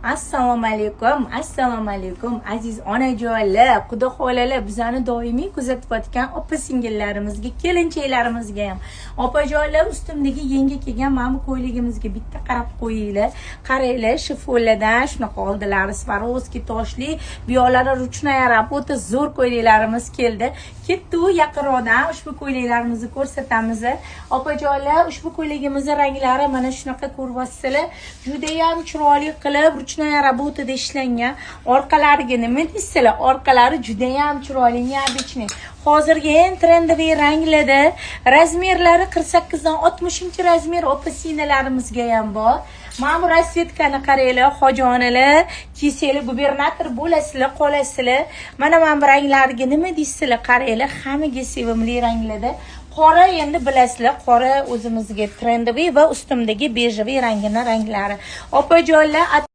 Assalomu alaykum aziz onajonlar, xudo xolalar bizani doimiy kuzatayotgan opa singillarimizga, kelinchaklarimizga ham. Opajonlar, ustimdagi yangi kelgan mana bu ko'yligimizga bitta qarab qo'yinglar. Qaranglar, shifonlardan shunaqa oldilari Swarovski toshli, bu yoqlari ruchnoya работа zo'r ko'ylaklarimiz keldi. Ketdi u yaqinroqdan ushbu ko'ylaklarimizni ko'rsatamiz. Opajonlar, ushbu ko'ylagimizning ranglari mana shunaqa ko'ryapsizlar. Juda ham chiroyli qilib ruchnoya работада ishlangan. Orqalariga nima deysizlar? Orqalari juda ham chiroyli, необычный. Hozirgi eng trendiy ranglarda razmerlari 48 dan 60 razmer opa-sinalarimizga ham bor. Mana bu rasvetkani qaranglar, xojonalar, kiysanglar gubernator bo'lasizlar, qolasizlar. Mana bu ranglariga nima deysizlar? Qaranglar, hammaga sevimli ranglarda. Qora endi bilasizlar, qora o'zimizga trendiy va ustimdagi bejeviy ranglari. Opajonlar